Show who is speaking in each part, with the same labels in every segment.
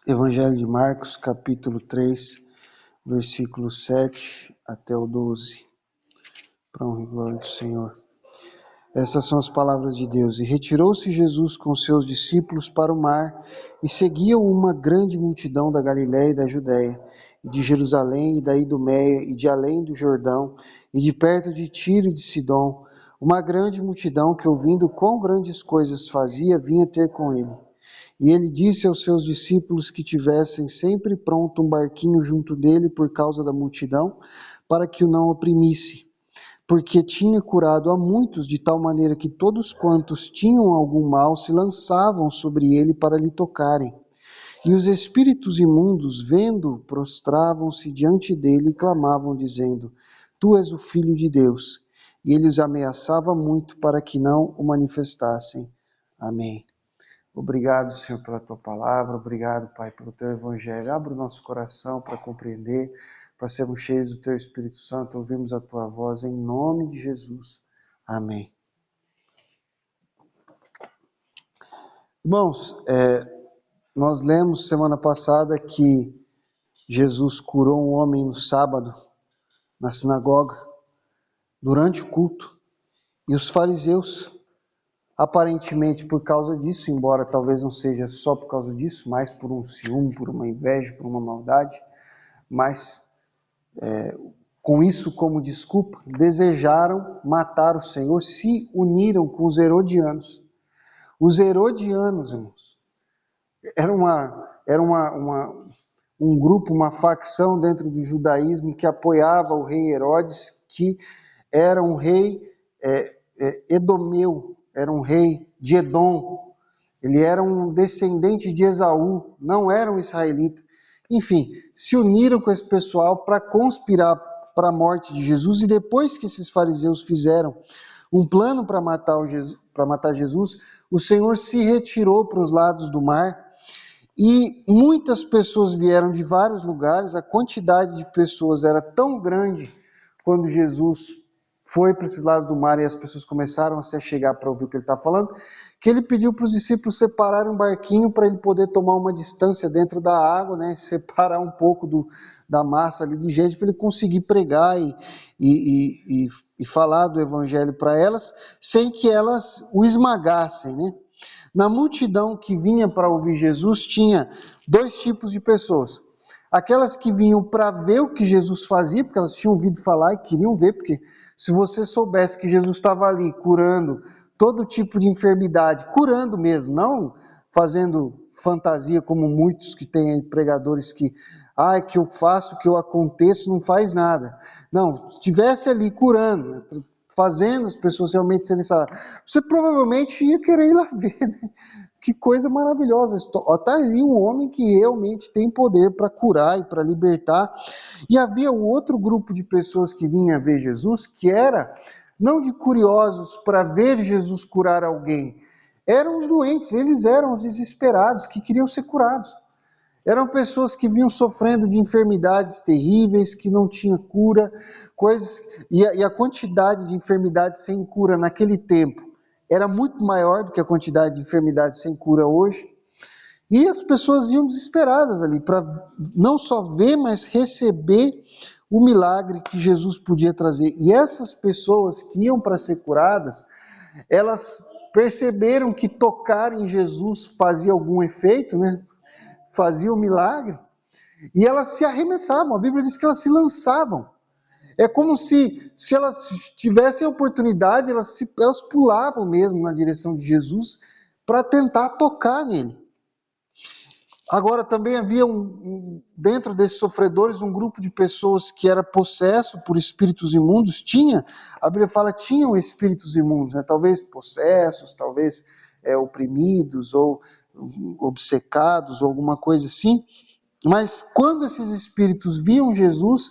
Speaker 1: Evangelho de Marcos, capítulo 3, versículo 7 até o 12. Para honra e glória do Senhor. Essas são as palavras de Deus. E retirou-se Jesus com seus discípulos para o mar, e seguia-o uma grande multidão da Galiléia e da Judéia, e de Jerusalém, e da Idumeia, e de além do Jordão, e de perto de Tiro e de Sidom. Uma grande multidão que, ouvindo quão grandes coisas fazia, vinha ter com ele. E ele disse aos seus discípulos que tivessem sempre pronto um barquinho junto dele por causa da multidão, para que o não oprimisse, porque tinha curado a muitos de tal maneira que todos quantos tinham algum mal se lançavam sobre ele para lhe tocarem. E os espíritos imundos, vendo, prostravam-se diante dele e clamavam, dizendo: Tu és o Filho de Deus. E ele os ameaçava muito para que não o manifestassem. Amém. Obrigado, Senhor, pela Tua palavra. Obrigado, Pai, pelo Teu Evangelho. Abre o nosso coração para compreender, para sermos cheios do Teu Espírito Santo. Ouvimos a Tua voz em nome de Jesus. Amém. Irmãos, nós lemos semana passada que Jesus curou um homem no sábado, na sinagoga, durante o culto. E os fariseus, aparentemente por causa disso, embora talvez não seja só por causa disso, mas por um ciúme, por uma inveja, por uma maldade, mas com isso como desculpa, desejaram matar o Senhor, se uniram com os herodianos. Os herodianos, irmãos, era um grupo, uma facção dentro do judaísmo que apoiava o rei Herodes, que era um rei edomeu, era um rei de Edom. Ele era um descendente de Esaú, não era um israelita. Enfim, se uniram com esse pessoal para conspirar para a morte de Jesus, e depois que esses fariseus fizeram um plano para matar Jesus, o Senhor se retirou para os lados do mar, e muitas pessoas vieram de vários lugares. A quantidade de pessoas era tão grande quando Jesus foi para esses lados do mar e as pessoas começaram a se chegar para ouvir o que ele estava falando, que ele pediu para os discípulos separarem um barquinho para ele poder tomar uma distância dentro da água, né, separar um pouco da massa ali de gente para ele conseguir pregar e falar do evangelho para elas, sem que elas o esmagassem, né? Na multidão que vinha para ouvir Jesus, tinha dois tipos de pessoas. Aquelas que vinham para ver o que Jesus fazia, porque elas tinham ouvido falar e queriam ver, porque se você soubesse que Jesus estava ali curando todo tipo de enfermidade, curando mesmo, não fazendo fantasia como muitos que têm pregadores que que eu faço, que eu aconteço, não faz nada. Não, estivesse ali curando, fazendo as pessoas realmente serem saradas, você provavelmente ia querer ir lá ver, né? Que coisa maravilhosa. Está ali um homem que realmente tem poder para curar e para libertar. E havia um outro grupo de pessoas que vinha ver Jesus, que era não de curiosos para ver Jesus curar alguém, eram os doentes, eles eram os desesperados que queriam ser curados. Eram pessoas que vinham sofrendo de enfermidades terríveis, que não tinha cura, coisas, e a quantidade de enfermidades sem cura naquele tempo era muito maior do que a quantidade de enfermidades sem cura hoje. E as pessoas iam desesperadas ali para não só ver, mas receber o milagre que Jesus podia trazer. E essas pessoas que iam para ser curadas, elas perceberam que tocar em Jesus fazia algum efeito, né? Fazia o milagre, e elas se arremessavam. A Bíblia diz que elas se lançavam. É como se elas tivessem a oportunidade, elas pulavam mesmo na direção de Jesus para tentar tocar nele. Agora, também havia dentro desses sofredores um grupo de pessoas que era possesso por espíritos imundos. A Bíblia fala, tinham espíritos imundos, né? Talvez possessos, talvez oprimidos ou obcecados ou alguma coisa assim. Mas quando esses espíritos viam Jesus,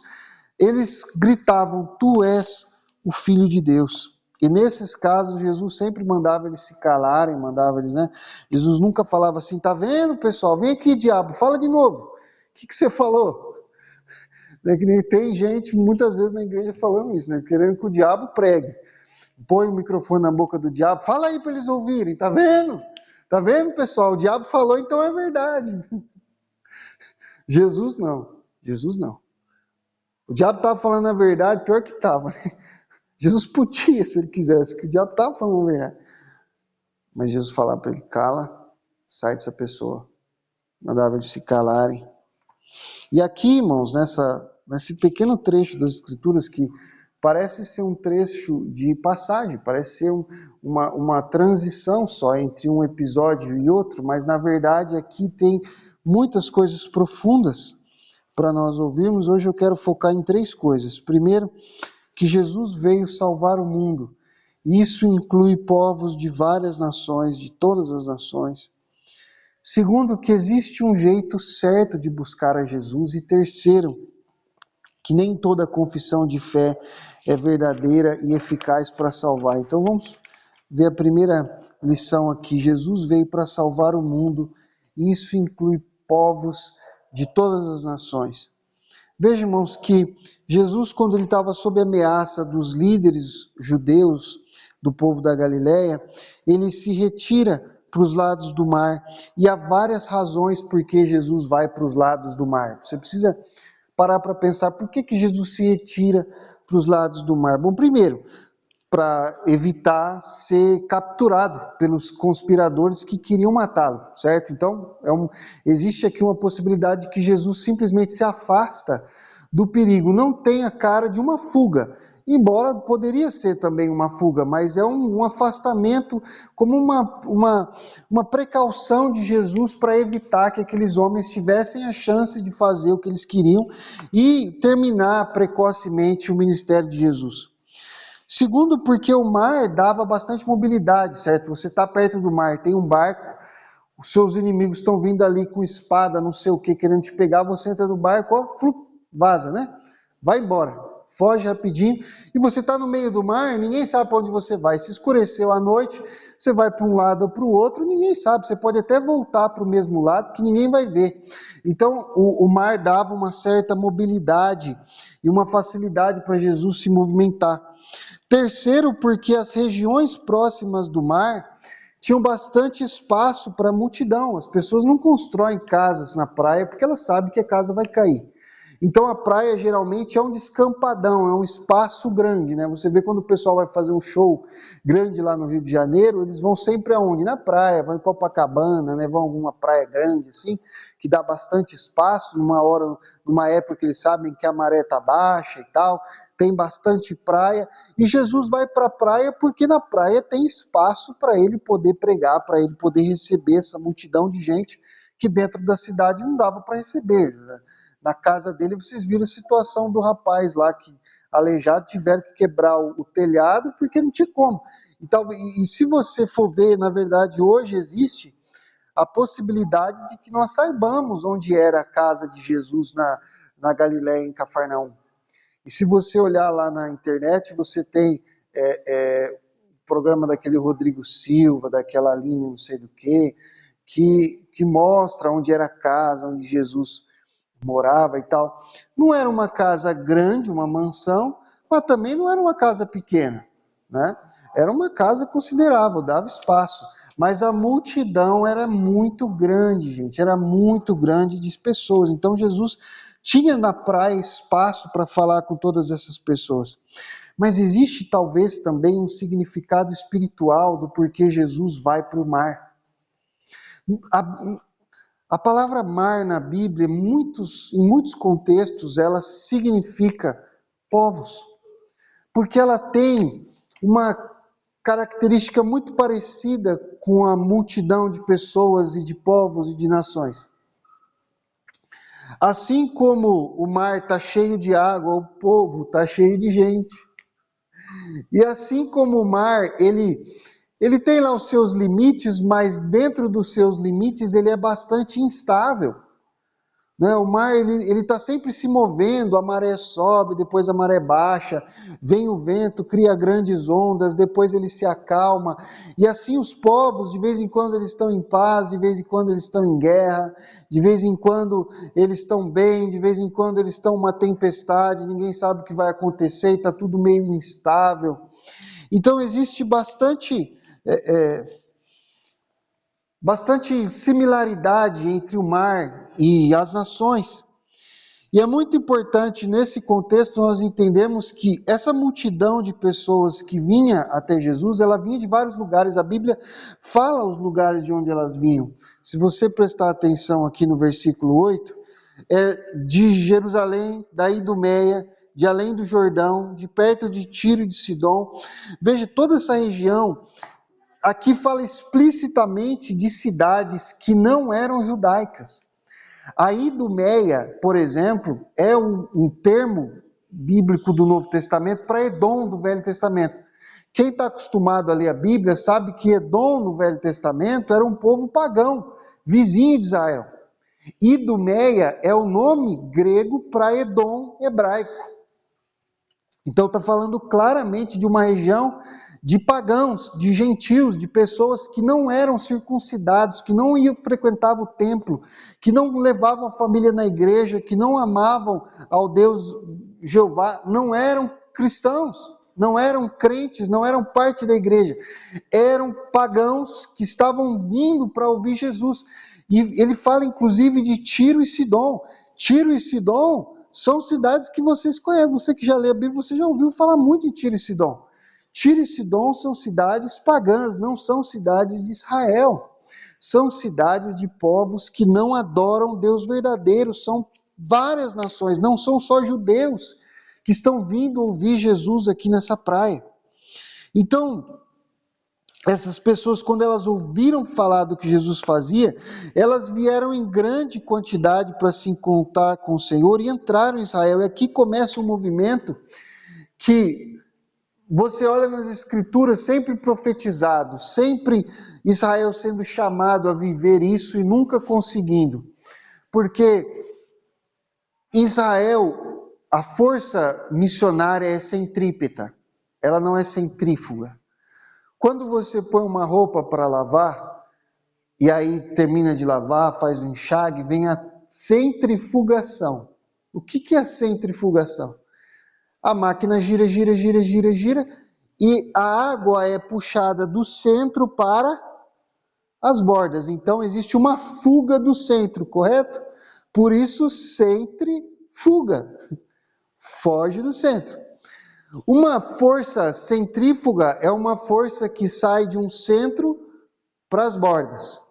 Speaker 1: eles gritavam: Tu és o Filho de Deus. E nesses casos, Jesus sempre mandava eles se calarem, mandava eles, né? Jesus nunca falava assim: Tá vendo, pessoal? Vem aqui, diabo, fala de novo. O que você falou? É que nem tem gente, muitas vezes na igreja falando isso, né? Querendo que o diabo pregue. Põe o microfone na boca do diabo, fala aí para eles ouvirem, tá vendo? Tá vendo, pessoal? O diabo falou, então é verdade. Jesus não. Jesus não. O diabo estava falando a verdade, pior que estava, né? Jesus podia, se ele quisesse, que o diabo estava falando a verdade. Mas Jesus falava para ele, cala, sai dessa pessoa. Mandava eles se calarem. E aqui, irmãos, nesse pequeno trecho das Escrituras, que parece ser um trecho de passagem, parece ser uma transição só entre um episódio e outro, mas na verdade aqui tem muitas coisas profundas para nós ouvirmos. Hoje eu quero focar em 3 coisas. Primeiro, que Jesus veio salvar o mundo. Isso inclui povos de várias nações, de todas as nações. Segundo, que existe um jeito certo de buscar a Jesus. E terceiro, que nem toda confissão de fé é verdadeira e eficaz para salvar. Então vamos ver a primeira lição aqui. Jesus veio para salvar o mundo, e isso inclui povos de todas as nações. Vejam, irmãos, que Jesus, quando ele estava sob a ameaça dos líderes judeus do povo da Galileia, ele se retira para os lados do mar. E há várias razões por que Jesus vai para os lados do mar. Você precisa parar para pensar por que Jesus se retira para os lados do mar. Bom, primeiro, para evitar ser capturado pelos conspiradores que queriam matá-lo, certo? Então, existe aqui uma possibilidade de que Jesus simplesmente se afasta do perigo. Não tem a cara de uma fuga, embora poderia ser também uma fuga, mas é um afastamento como uma precaução de Jesus para evitar que aqueles homens tivessem a chance de fazer o que eles queriam e terminar precocemente o ministério de Jesus. Segundo, porque o mar dava bastante mobilidade, certo? Você está perto do mar, tem um barco, os seus inimigos estão vindo ali com espada, não sei o que, querendo te pegar, você entra no barco, ó, vaza, né? Vai embora, foge rapidinho, e você está no meio do mar, ninguém sabe para onde você vai. Se escureceu à noite, você vai para um lado ou para o outro, ninguém sabe, você pode até voltar para o mesmo lado, que ninguém vai ver. Então, o mar dava uma certa mobilidade e uma facilidade para Jesus se movimentar. Terceiro, porque as regiões próximas do mar tinham bastante espaço para a multidão. As pessoas não constroem casas na praia porque elas sabem que a casa vai cair. Então a praia geralmente é um descampadão, é um espaço grande, né? Você vê quando o pessoal vai fazer um show grande lá no Rio de Janeiro, eles vão sempre aonde? Na praia, vão em Copacabana, né? Vão a alguma praia grande assim, que dá bastante espaço, numa época que eles sabem que a maré está baixa e tal, tem bastante praia, e Jesus vai para a praia porque na praia tem espaço para ele poder pregar, para ele poder receber essa multidão de gente que dentro da cidade não dava para receber, né? Na casa dele, vocês viram a situação do rapaz lá que, aleijado, tiveram que quebrar o telhado porque não tinha como. Então, e se você for ver, na verdade, hoje existe a possibilidade de que nós saibamos onde era a casa de Jesus na Galiléia, em Cafarnaum. E se você olhar lá na internet, você tem o programa daquele Rodrigo Silva, daquela Aline não sei do que mostra onde era a casa, onde Jesus morava e tal. Não era uma casa grande, uma mansão, mas também não era uma casa pequena, né? Era uma casa considerável, dava espaço. Mas a multidão era muito grande, gente, era muito grande de pessoas. Então Jesus tinha na praia espaço para falar com todas essas pessoas. Mas existe talvez também um significado espiritual do porquê Jesus vai para o mar. A palavra mar na Bíblia, em muitos contextos, ela significa povos, porque ela tem uma característica muito parecida com a multidão de pessoas e de povos e de nações. Assim como o mar está cheio de água, o povo está cheio de gente. E assim como o mar, ele tem lá os seus limites, mas dentro dos seus limites ele é bastante instável. Né? O mar ele está sempre se movendo, a maré sobe, depois a maré baixa, vem o vento, cria grandes ondas, depois ele se acalma. E assim os povos, de vez em quando eles estão em paz, de vez em quando eles estão em guerra, de vez em quando eles estão bem, de vez em quando eles estão uma tempestade, ninguém sabe o que vai acontecer e está tudo meio instável. Então existe bastante bastante similaridade entre o mar e as nações. E é muito importante nesse contexto nós entendemos que essa multidão de pessoas que vinha até Jesus, ela vinha de vários lugares. A Bíblia fala os lugares de onde elas vinham. Se você prestar atenção aqui no versículo 8, é de Jerusalém, da Idumeia, de além do Jordão, de perto de Tiro e de Sidom. Veja, toda essa região aqui fala explicitamente de cidades que não eram judaicas. A Idumeia, por exemplo, é um termo bíblico do Novo Testamento para Edom do Velho Testamento. Quem está acostumado a ler a Bíblia sabe que Edom no Velho Testamento era um povo pagão, vizinho de Israel. Idumeia é o nome grego para Edom hebraico. Então está falando claramente de uma região de pagãos, de gentios, de pessoas que não eram circuncidados, que não frequentavam o templo, que não levavam a família na igreja, que não amavam ao Deus Jeová, não eram cristãos, não eram crentes, não eram parte da igreja, eram pagãos que estavam vindo para ouvir Jesus. E ele fala inclusive de Tiro e Sidom. Tiro e Sidom são cidades que vocês conhecem, você que já lê a Bíblia, você já ouviu falar muito de Tiro e Sidom. Tiro e Sidom são cidades pagãs, não são cidades de Israel. São cidades de povos que não adoram Deus verdadeiro, são várias nações, não são só judeus que estão vindo ouvir Jesus aqui nessa praia. Então, essas pessoas, quando elas ouviram falar do que Jesus fazia, elas vieram em grande quantidade para se encontrar com o Senhor e entraram em Israel. E aqui começa um movimento que você olha nas Escrituras, sempre profetizado, sempre Israel sendo chamado a viver isso e nunca conseguindo. Porque em Israel, a força missionária é centrípeta, ela não é centrífuga. Quando você põe uma roupa para lavar, e aí termina de lavar, faz o enxágue, vem a centrifugação. O que é a centrifugação? A máquina gira, gira, gira, gira, gira, e a água é puxada do centro para as bordas. Então existe uma fuga do centro, correto? Por isso, centrifuga. Foge do centro. Uma força centrífuga é uma força que sai de um centro para as bordas.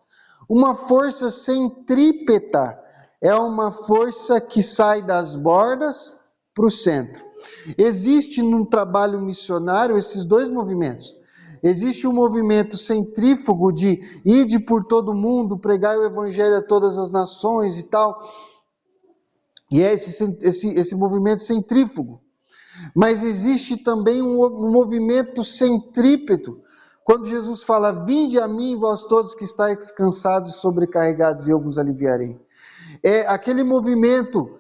Speaker 1: Uma força centrípeta é uma força que sai das bordas para o centro. Existe no trabalho missionário esses dois movimentos. Existe um movimento centrífugo de ide por todo mundo, pregar o evangelho a todas as nações e tal. E é esse movimento centrífugo. Mas existe também um movimento centrípeto. Quando Jesus fala, vinde a mim, vós todos que estáis cansados e sobrecarregados, e eu vos aliviarei. É aquele movimento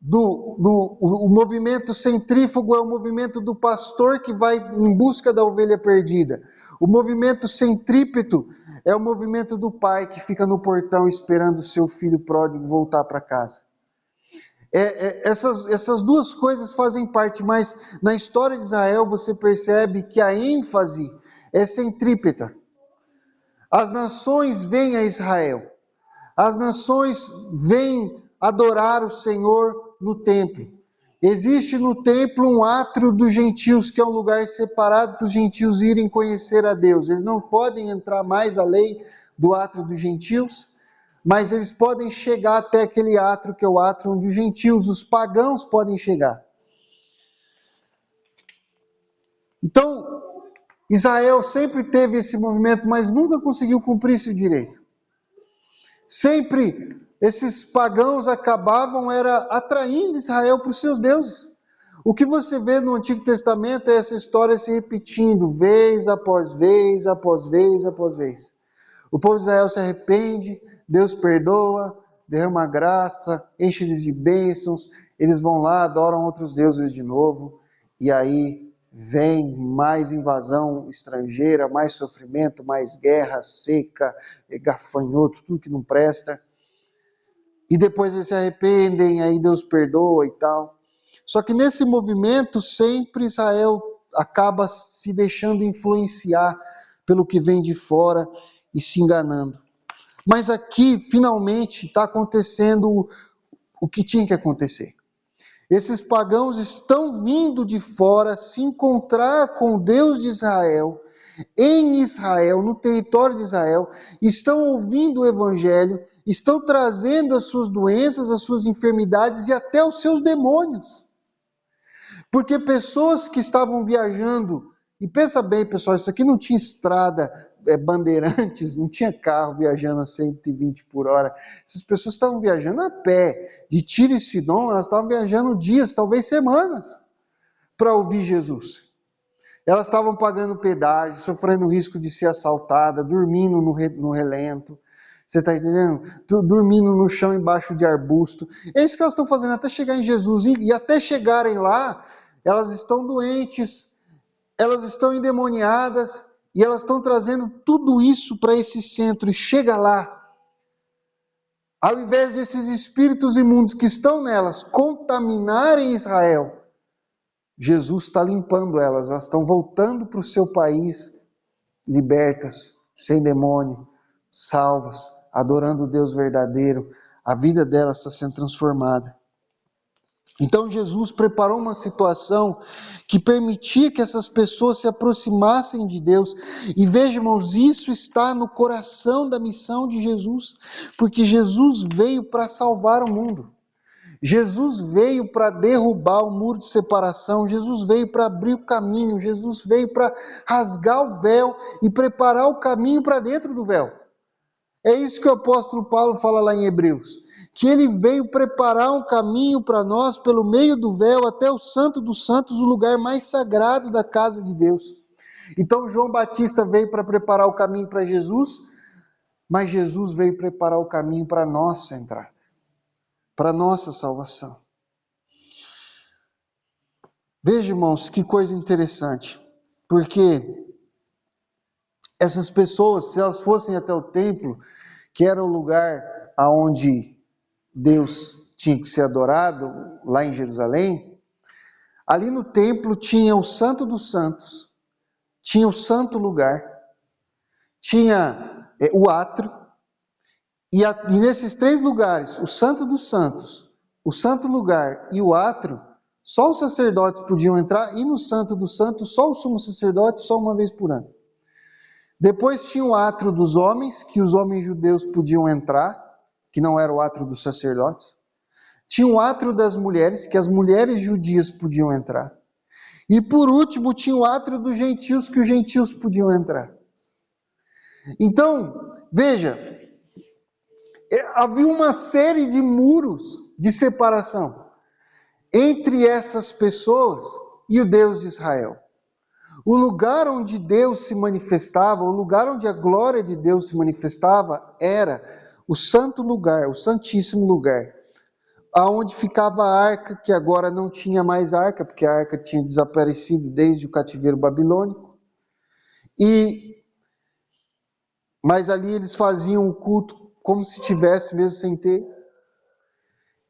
Speaker 1: o movimento centrífugo é o movimento do pastor que vai em busca da ovelha perdida. O movimento centrípeto é o movimento do pai que fica no portão esperando o seu filho pródigo voltar para casa. Essas duas coisas fazem parte, mas na história de Israel você percebe que a ênfase é centrípeta. As nações vêm a Israel. As nações vêm adorar o Senhor no templo. Existe no templo um átrio dos gentios, que é um lugar separado para os gentios irem conhecer a Deus. Eles não podem entrar mais além do átrio dos gentios, mas eles podem chegar até aquele átrio, que é o átrio onde os gentios, os pagãos, podem chegar. Então, Israel sempre teve esse movimento, mas nunca conseguiu cumprir esse direito. Sempre esses pagãos acabavam atraindo Israel para os seus deuses. O que você vê no Antigo Testamento é essa história se repetindo, vez após vez, após vez, após vez. O povo de Israel se arrepende, Deus perdoa, derrama graça, enche eles de bênçãos, eles vão lá, adoram outros deuses de novo, e aí vem mais invasão estrangeira, mais sofrimento, mais guerra, seca, gafanhoto, tudo que não presta. E depois eles se arrependem, aí Deus perdoa e tal. Só que nesse movimento sempre Israel acaba se deixando influenciar pelo que vem de fora e se enganando. Mas aqui, finalmente, está acontecendo o que tinha que acontecer. Esses pagãos estão vindo de fora se encontrar com o Deus de Israel, em Israel, no território de Israel, estão ouvindo o Evangelho, estão trazendo as suas doenças, as suas enfermidades e até os seus demônios. Porque pessoas que estavam viajando, e pensa bem, pessoal, isso aqui não tinha estrada, bandeirantes, não tinha carro viajando a 120 por hora. Essas pessoas estavam viajando a pé, de Tiro e Sidom, elas estavam viajando dias, talvez semanas, para ouvir Jesus. Elas estavam pagando pedágio, sofrendo o risco de ser assaltada, dormindo no relento. Você está entendendo? Dormindo no chão embaixo de arbusto. É isso que elas estão fazendo até chegar em Jesus. E até chegarem lá, elas estão doentes, elas estão endemoniadas, e elas estão trazendo tudo isso para esse centro. E chega lá, ao invés desses espíritos imundos que estão nelas contaminarem Israel, Jesus está limpando elas estão voltando para o seu país, libertas, sem demônio, salvas, adorando o Deus verdadeiro. A vida delas está sendo transformada. Então Jesus preparou uma situação que permitia que essas pessoas se aproximassem de Deus. E vejam, irmãos, isso está no coração da missão de Jesus, porque Jesus veio para salvar o mundo. Jesus veio para derrubar o muro de separação, Jesus veio para abrir o caminho, Jesus veio para rasgar o véu e preparar o caminho para dentro do véu. É isso que o apóstolo Paulo fala lá em Hebreus, que ele veio preparar um caminho para nós pelo meio do véu até o Santo dos Santos, o lugar mais sagrado da casa de Deus. Então João Batista veio para preparar o caminho para Jesus, mas Jesus veio preparar o caminho para a nossa entrada, para a nossa salvação. Veja, irmãos, que coisa interessante, porque essas pessoas, se elas fossem até o templo, que era o lugar aonde Deus tinha que ser adorado, lá em Jerusalém, ali no templo tinha o Santo dos Santos, tinha o santo lugar, tinha o átrio, e nesses três lugares, o Santo dos Santos, o santo lugar e o átrio, só os sacerdotes podiam entrar, e no Santo dos Santos, só o sumo sacerdote, só uma vez por ano. Depois tinha o átrio dos homens, que os homens judeus podiam entrar, que não era o átrio dos sacerdotes. Tinha o átrio das mulheres, que as mulheres judias podiam entrar. E por último, tinha o átrio dos gentios, que os gentios podiam entrar. Então, veja, havia uma série de muros de separação entre essas pessoas e o Deus de Israel. O lugar onde Deus se manifestava, o lugar onde a glória de Deus se manifestava, era o santo lugar, o santíssimo lugar, aonde ficava a arca, que agora não tinha mais arca, porque a arca tinha desaparecido desde o cativeiro babilônico. Mas ali eles faziam o culto como se tivesse, mesmo sem ter.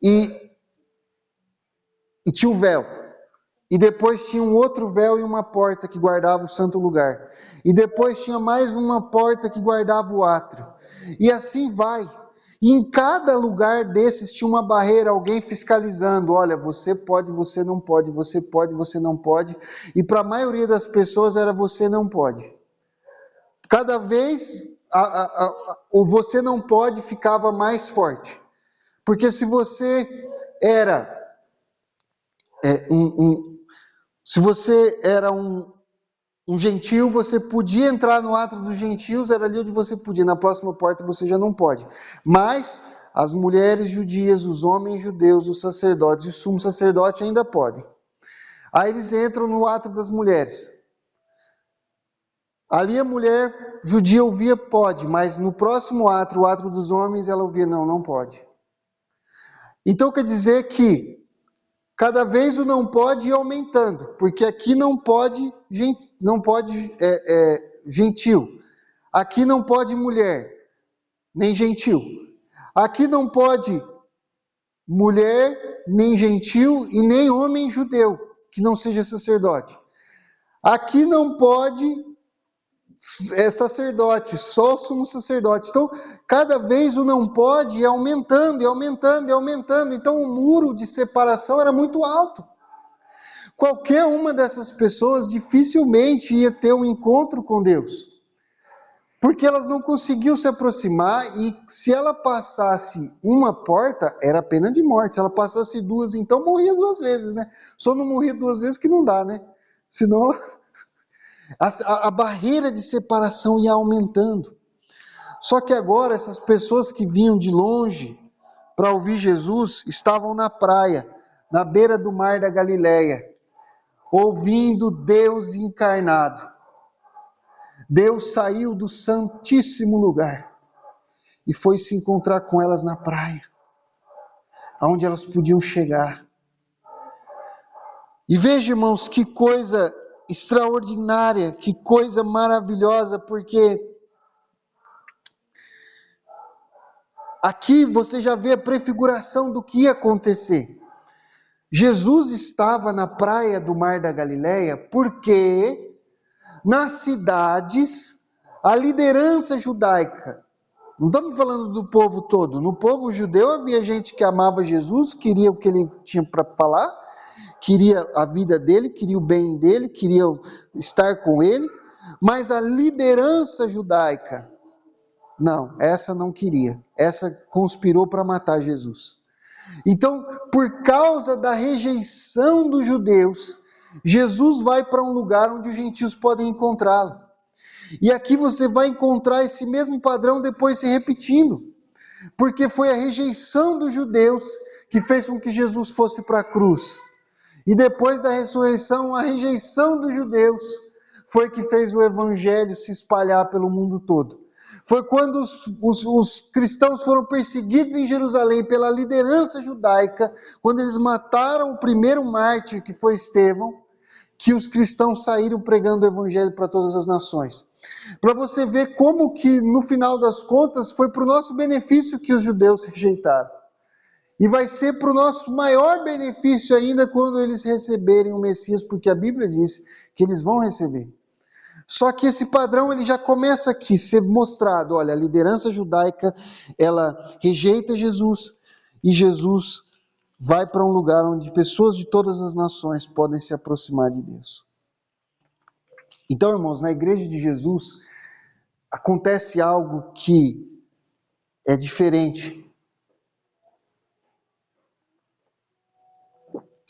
Speaker 1: E tinha o véu. E depois tinha um outro véu e uma porta que guardava o santo lugar. E depois tinha mais uma porta que guardava o átrio. E assim vai. E em cada lugar desses tinha uma barreira, alguém fiscalizando. Olha, você pode, você não pode, você pode, você não pode. E para a maioria das pessoas era você não pode. Cada vez o você não pode ficava mais forte. Porque se você era um gentil, você podia entrar no átrio dos gentios, era ali onde você podia, na próxima porta você já não pode. Mas as mulheres judias, os homens judeus, os sacerdotes e o sumo sacerdote ainda podem. Aí eles entram no átrio das mulheres. Ali a mulher judia ouvia, pode, mas no próximo átrio, o átrio dos homens, ela ouvia, não pode. Então quer dizer que cada vez o não pode ir aumentando, porque aqui não pode gentil, aqui não pode mulher, nem gentil, aqui não pode mulher, nem gentil e nem homem judeu, que não seja sacerdote. Aqui não pode é sacerdote, só sumo sacerdote. Então, cada vez o não pode ia aumentando, e aumentando, e aumentando. Então, o muro de separação era muito alto. Qualquer uma dessas pessoas dificilmente ia ter um encontro com Deus, porque elas não conseguiam se aproximar, e se ela passasse uma porta, era pena de morte. Se ela passasse duas, então morria duas vezes, né? Só não morria duas vezes que não dá, né? Senão a barreira de separação ia aumentando. Só que agora essas pessoas que vinham de longe para ouvir Jesus estavam na praia, na beira do mar da Galileia, ouvindo Deus encarnado. Deus saiu do santíssimo lugar e foi se encontrar com elas na praia, aonde elas podiam chegar. E veja, irmãos, que coisa extraordinária, que coisa maravilhosa, porque aqui você já vê a prefiguração do que ia acontecer. Jesus estava na praia do Mar da Galileia porque nas cidades a liderança judaica, não estamos falando do povo todo, no povo judeu havia gente que amava Jesus, queria o que ele tinha para falar, queria a vida dele, queria o bem dele, queria estar com ele, mas a liderança judaica, não, essa não queria, essa conspirou para matar Jesus. Então, por causa da rejeição dos judeus, Jesus vai para um lugar onde os gentios podem encontrá-lo. E aqui você vai encontrar esse mesmo padrão depois se repetindo, porque foi a rejeição dos judeus que fez com que Jesus fosse para a cruz. E depois da ressurreição, a rejeição dos judeus foi que fez o evangelho se espalhar pelo mundo todo. Foi quando os cristãos foram perseguidos em Jerusalém pela liderança judaica, quando eles mataram o primeiro mártir, que foi Estevão, que os cristãos saíram pregando o evangelho para todas as nações. Para você ver como que, no final das contas, foi para o nosso benefício que os judeus rejeitaram. E vai ser para o nosso maior benefício ainda quando eles receberem o Messias, porque a Bíblia diz que eles vão receber. Só que esse padrão ele já começa aqui, ser mostrado. Olha, a liderança judaica, ela rejeita Jesus, e Jesus vai para um lugar onde pessoas de todas as nações podem se aproximar de Deus. Então, irmãos, na igreja de Jesus, acontece algo que é diferente.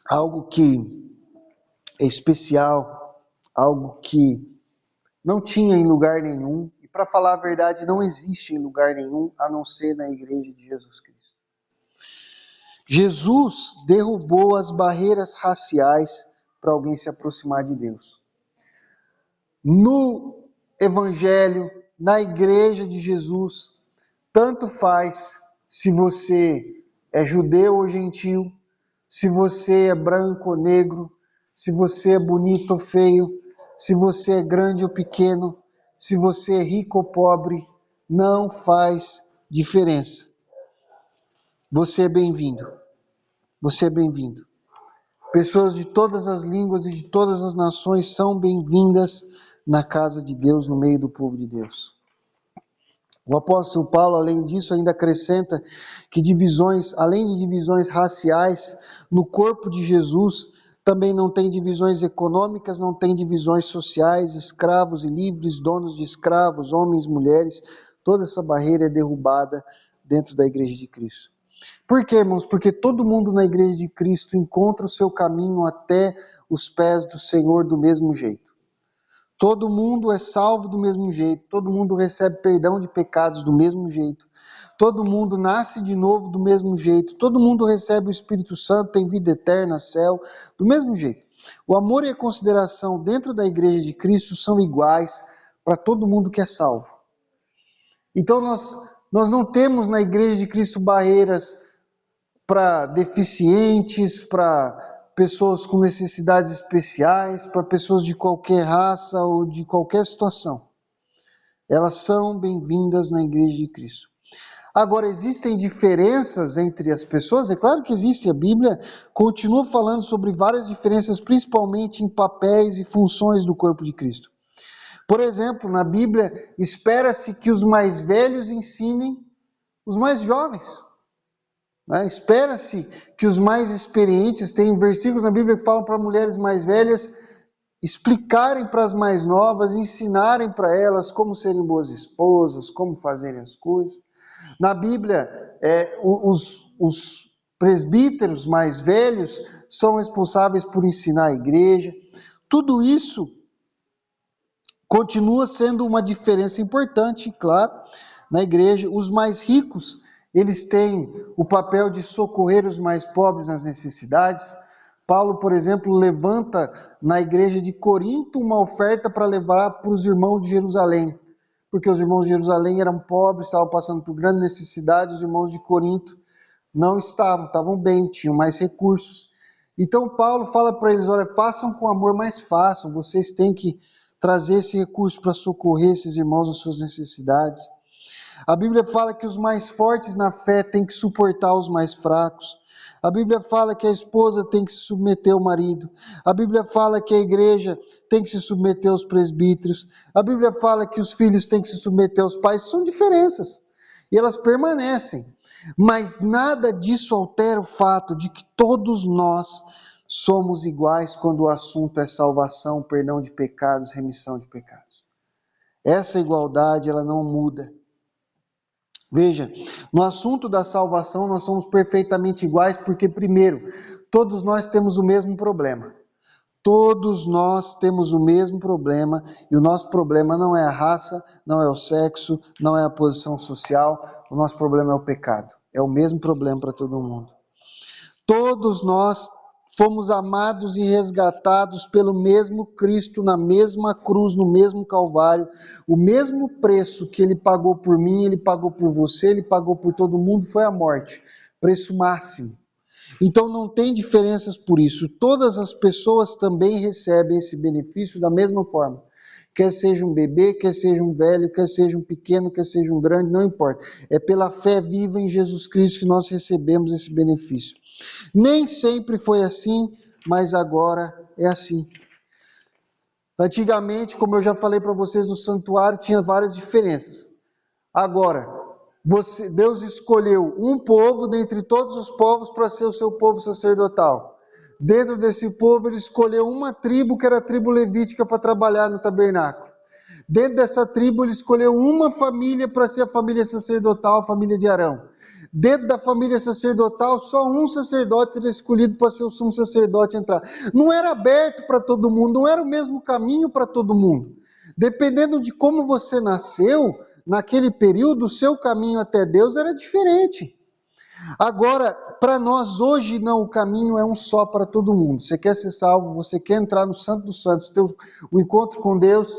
Speaker 1: Algo que é especial, algo que não tinha em lugar nenhum, e para falar a verdade, não existe em lugar nenhum, a não ser na igreja de Jesus Cristo. Jesus derrubou as barreiras raciais para alguém se aproximar de Deus. No Evangelho, na igreja de Jesus, tanto faz se você é judeu ou gentil, se você é branco ou negro, se você é bonito ou feio, se você é grande ou pequeno, se você é rico ou pobre, não faz diferença. Você é bem-vindo. Você é bem-vindo. Pessoas de todas as línguas e de todas as nações são bem-vindas na casa de Deus, no meio do povo de Deus. O apóstolo Paulo, além disso, ainda acrescenta que divisões, além de divisões raciais, no corpo de Jesus também não tem divisões econômicas, não tem divisões sociais, escravos e livres, donos de escravos, homens e mulheres, toda essa barreira é derrubada dentro da igreja de Cristo. Por quê, irmãos? Porque todo mundo na igreja de Cristo encontra o seu caminho até os pés do Senhor do mesmo jeito. Todo mundo é salvo do mesmo jeito, todo mundo recebe perdão de pecados do mesmo jeito, todo mundo nasce de novo do mesmo jeito, todo mundo recebe o Espírito Santo, tem vida eterna, céu, do mesmo jeito. O amor e a consideração dentro da igreja de Cristo são iguais para todo mundo que é salvo. Então nós não temos na igreja de Cristo barreiras para deficientes, para pessoas com necessidades especiais, para pessoas de qualquer raça ou de qualquer situação. Elas são bem-vindas na igreja de Cristo. Agora, existem diferenças entre as pessoas? É claro que existe. A Bíblia continua falando sobre várias diferenças, principalmente em papéis e funções do corpo de Cristo. Por exemplo, na Bíblia, espera-se que os mais velhos ensinem os mais jovens. Né? Espera-se que os mais experientes, tem versículos na Bíblia que falam para mulheres mais velhas explicarem para as mais novas, ensinarem para elas como serem boas esposas, como fazerem as coisas. Na Bíblia, os presbíteros mais velhos são responsáveis por ensinar a igreja. Tudo isso continua sendo uma diferença importante, claro, na igreja. Os mais ricos, eles têm o papel de socorrer os mais pobres nas necessidades. Paulo, por exemplo, levanta na igreja de Corinto uma oferta para levar para os irmãos de Jerusalém, porque os irmãos de Jerusalém eram pobres, estavam passando por grande necessidade, os irmãos de Corinto não estavam bem, tinham mais recursos. Então Paulo fala para eles, olha, façam com amor, mas façam, vocês têm que trazer esse recurso para socorrer esses irmãos nas suas necessidades. A Bíblia fala que os mais fortes na fé têm que suportar os mais fracos. A Bíblia fala que a esposa tem que se submeter ao marido. A Bíblia fala que a igreja tem que se submeter aos presbíteros. A Bíblia fala que os filhos têm que se submeter aos pais. São diferenças. E elas permanecem. Mas nada disso altera o fato de que todos nós somos iguais quando o assunto é salvação, perdão de pecados, remissão de pecados. Essa igualdade, ela não muda. Veja, no assunto da salvação nós somos perfeitamente iguais porque, primeiro, todos nós temos o mesmo problema. Todos nós temos o mesmo problema e o nosso problema não é a raça, não é o sexo, não é a posição social, o nosso problema é o pecado. É o mesmo problema para todo mundo. Todos nós fomos amados e resgatados pelo mesmo Cristo, na mesma cruz, no mesmo Calvário. O mesmo preço que Ele pagou por mim, Ele pagou por você, Ele pagou por todo mundo, foi a morte. Preço máximo. Então não tem diferenças por isso. Todas as pessoas também recebem esse benefício da mesma forma. Quer seja um bebê, quer seja um velho, quer seja um pequeno, quer seja um grande, não importa. É pela fé viva em Jesus Cristo que nós recebemos esse benefício. Nem sempre foi assim, mas agora é assim. Antigamente, como eu já falei para vocês, no santuário tinha várias diferenças. Agora, Deus escolheu um povo dentre todos os povos para ser o seu povo sacerdotal. Dentro desse povo, ele escolheu uma tribo, que era a tribo levítica, para trabalhar no tabernáculo. Dentro dessa tribo, ele escolheu uma família para ser a família sacerdotal, a família de Arão. Dentro da família sacerdotal, só um sacerdote era escolhido para ser o sumo sacerdote entrar. Não era aberto para todo mundo, não era o mesmo caminho para todo mundo. Dependendo de como você nasceu, naquele período, o seu caminho até Deus era diferente. Agora, para nós hoje, não, o caminho é um só para todo mundo. Você quer ser salvo, você quer entrar no Santo dos Santos, ter o encontro com Deus,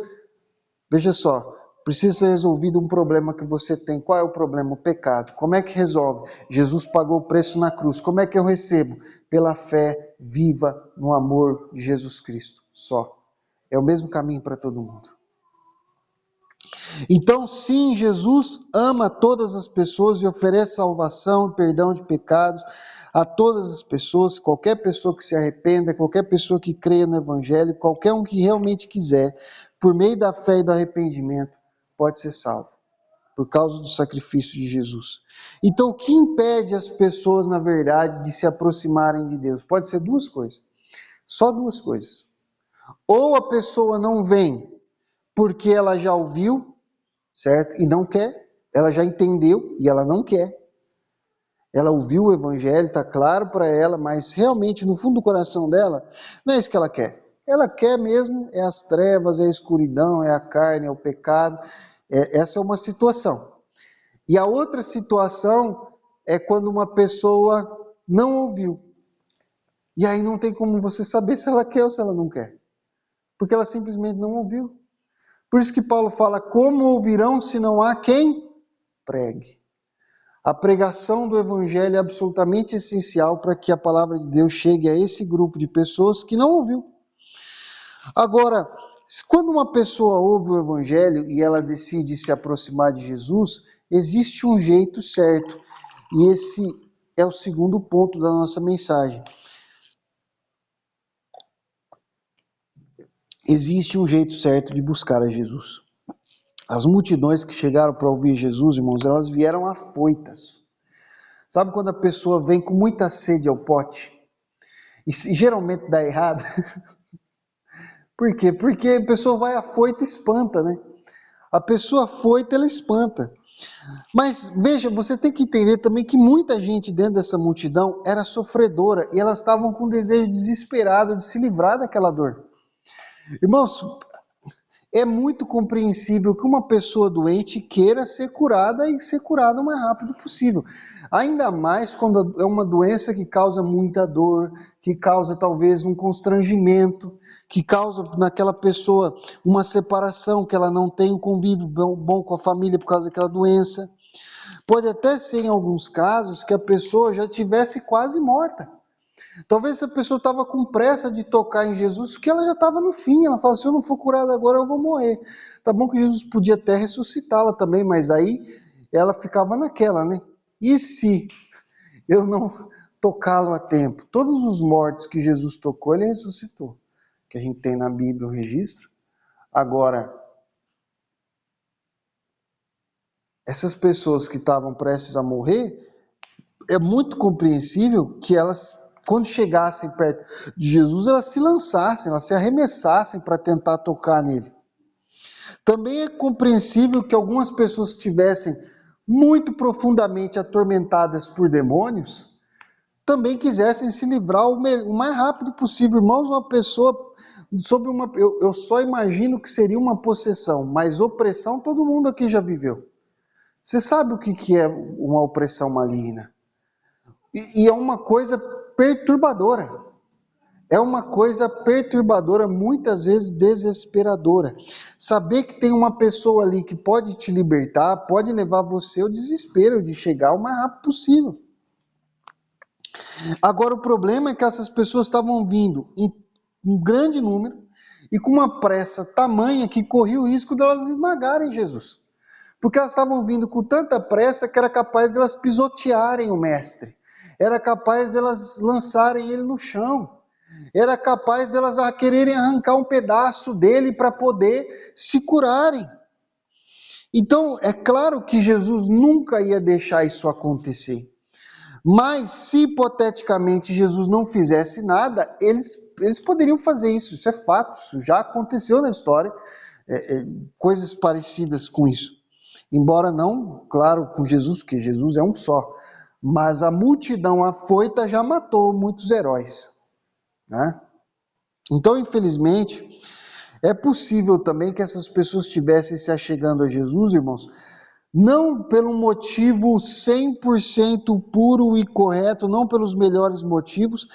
Speaker 1: veja só, precisa ser resolvido um problema que você tem. Qual é o problema? O pecado. Como é que resolve? Jesus pagou o preço na cruz. Como é que eu recebo? Pela fé viva no amor de Jesus Cristo. Só. É o mesmo caminho para todo mundo. Então, sim, Jesus ama todas as pessoas e oferece salvação e perdão de pecados a todas as pessoas, qualquer pessoa que se arrependa, qualquer pessoa que creia no Evangelho, qualquer um que realmente quiser, por meio da fé e do arrependimento, pode ser salvo, por causa do sacrifício de Jesus. Então, o que impede as pessoas, na verdade, de se aproximarem de Deus? Pode ser duas coisas, só duas coisas. Ou a pessoa não vem porque ela já ouviu, certo? E não quer, ela já entendeu e ela não quer. Ela ouviu o Evangelho, está claro para ela, mas realmente no fundo do coração dela, não é isso que ela quer. Ela quer mesmo é as trevas, é a escuridão, é a carne, é o pecado. Essa é uma situação. E a outra situação é quando uma pessoa não ouviu. E aí não tem como você saber se ela quer ou se ela não quer. Porque ela simplesmente não ouviu. Por isso que Paulo fala, como ouvirão se não há quem pregue? A pregação do Evangelho é absolutamente essencial para que a palavra de Deus chegue a esse grupo de pessoas que não ouviu. Agora, quando uma pessoa ouve o Evangelho e ela decide se aproximar de Jesus, existe um jeito certo. E esse é o segundo ponto da nossa mensagem. existe um jeito certo de buscar a Jesus. As multidões que chegaram para ouvir Jesus, irmãos, elas vieram afoitas. Sabe quando a pessoa vem com muita sede ao pote? E geralmente dá errado. Por quê? Porque a pessoa vai afoita e espanta, né? A pessoa afoita, ela espanta. Mas veja, você tem que entender também que muita gente dentro dessa multidão era sofredora e elas estavam com um desejo desesperado de se livrar daquela dor. Irmãos, é muito compreensível que uma pessoa doente queira ser curada e ser curada o mais rápido possível. Ainda mais quando é uma doença que causa muita dor, que causa talvez um constrangimento, que causa naquela pessoa uma separação, que ela não tem um convívio bom com a família por causa daquela doença. Pode até ser em alguns casos que a pessoa já tivesse quase morta. Talvez essa pessoa estava com pressa de tocar em Jesus, porque ela já estava no fim. Ela fala, se eu não for curada agora, eu vou morrer. Tá bom que Jesus podia até ressuscitá-la também, mas aí ela ficava naquela, né? E se eu não tocá-lo a tempo? Todos os mortos que Jesus tocou, ele ressuscitou. Que a gente tem na Bíblia o registro. Agora, essas pessoas que estavam prestes a morrer, é muito compreensível que elas, quando chegassem perto de Jesus, elas se lançassem, elas se arremessassem para tentar tocar nele. Também é compreensível que algumas pessoas estivessem muito profundamente atormentadas por demônios, também quisessem se livrar o mais rápido possível. Irmãos, uma pessoa sob uma... Eu só imagino que seria uma possessão, mas opressão todo mundo aqui já viveu. Você sabe o que é uma opressão maligna? E é uma coisa perturbadora. É uma coisa perturbadora, muitas vezes desesperadora. Saber que tem uma pessoa ali que pode te libertar, pode levar você ao desespero de chegar o mais rápido possível. Agora, o problema é que essas pessoas estavam vindo em um grande número e com uma pressa tamanha que corria o risco de elas esmagarem Jesus. Porque elas estavam vindo com tanta pressa que era capaz de elas pisotearem o mestre. Era capaz de elas lançarem ele no chão. Era capaz de elas quererem arrancar um pedaço dele para poder se curarem. Então, é claro que Jesus nunca ia deixar isso acontecer. Mas, se hipoteticamente Jesus não fizesse nada, eles poderiam fazer isso. Isso é fato, isso já aconteceu na história. Coisas parecidas com isso. Embora não, claro, com Jesus, porque Jesus é um só. Mas a multidão afoita já matou muitos heróis, né? Então, infelizmente, é possível também que essas pessoas estivessem se achegando a Jesus, irmãos, não pelo motivo 100% puro e correto, não pelos melhores motivos,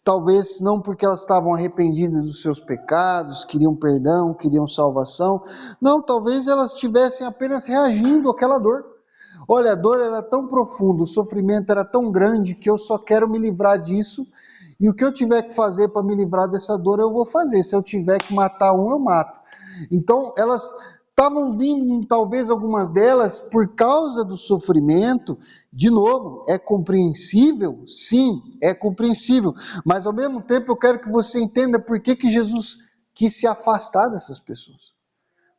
Speaker 1: talvez não porque elas estavam arrependidas dos seus pecados, queriam perdão, queriam salvação, não, talvez elas estivessem apenas reagindo àquela dor. Olha, a dor era tão profunda, o sofrimento era tão grande que eu só quero me livrar disso, e o que eu tiver que fazer para me livrar dessa dor eu vou fazer. Se eu tiver que matar um, eu mato. Então elas estavam vindo, talvez algumas delas, por causa do sofrimento. De novo, é compreensível? Sim, é compreensível. Mas ao mesmo tempo eu quero que você entenda por que Jesus quis se afastar dessas pessoas.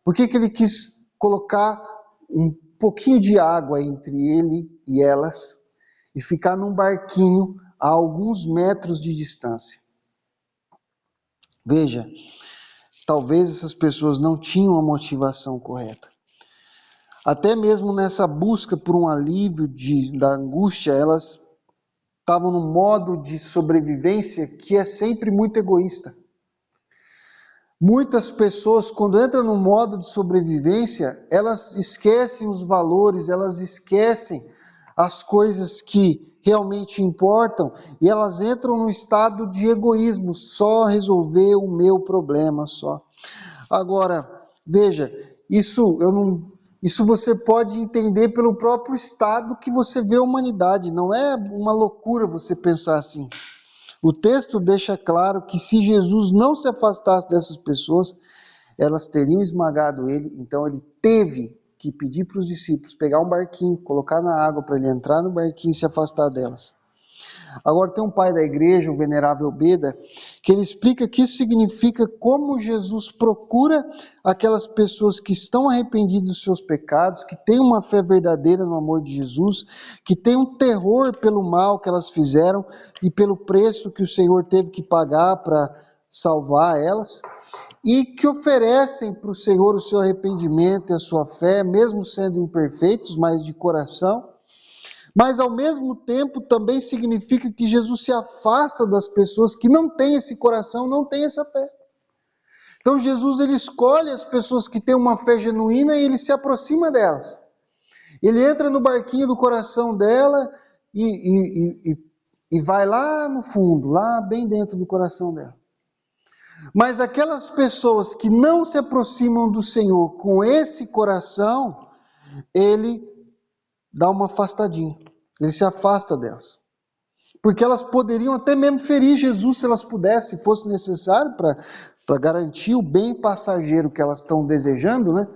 Speaker 1: Por que ele quis colocar um pouquinho de água entre ele e elas e ficar num barquinho a alguns metros de distância. Veja, talvez essas pessoas não tinham a motivação correta. Até mesmo nessa busca por um alívio da angústia, elas estavam num modo de sobrevivência que é sempre muito egoísta. Muitas pessoas, quando entram no modo de sobrevivência, elas esquecem os valores, elas esquecem as coisas que realmente importam e elas entram no estado de egoísmo, só resolver o meu problema só. Agora, veja, isso você pode entender pelo próprio estado que você vê a humanidade, não é uma loucura você pensar assim. O texto deixa claro que se Jesus não se afastasse dessas pessoas, elas teriam esmagado ele, então ele teve que pedir para os discípulos pegar um barquinho, colocar na água para ele entrar no barquinho e se afastar delas. Agora tem um pai da igreja, o venerável Beda, que ele explica que isso significa como Jesus procura aquelas pessoas que estão arrependidas dos seus pecados, que têm uma fé verdadeira no amor de Jesus, que têm um terror pelo mal que elas fizeram e pelo preço que o Senhor teve que pagar para salvar elas, e que oferecem para o Senhor o seu arrependimento e a sua fé, mesmo sendo imperfeitos, mas de coração. Mas ao mesmo tempo também significa que Jesus se afasta das pessoas que não têm esse coração, não têm essa fé. Então Jesus ele escolhe as pessoas que têm uma fé genuína e ele se aproxima delas. Ele entra no barquinho do coração dela e vai lá no fundo, lá bem dentro do coração dela. Mas aquelas pessoas que não se aproximam do Senhor com esse coração, ele dá uma afastadinha. Ele se afasta delas. Porque elas poderiam até mesmo ferir Jesus se elas pudessem, se fosse necessário, para garantir o bem passageiro que elas estão desejando, né?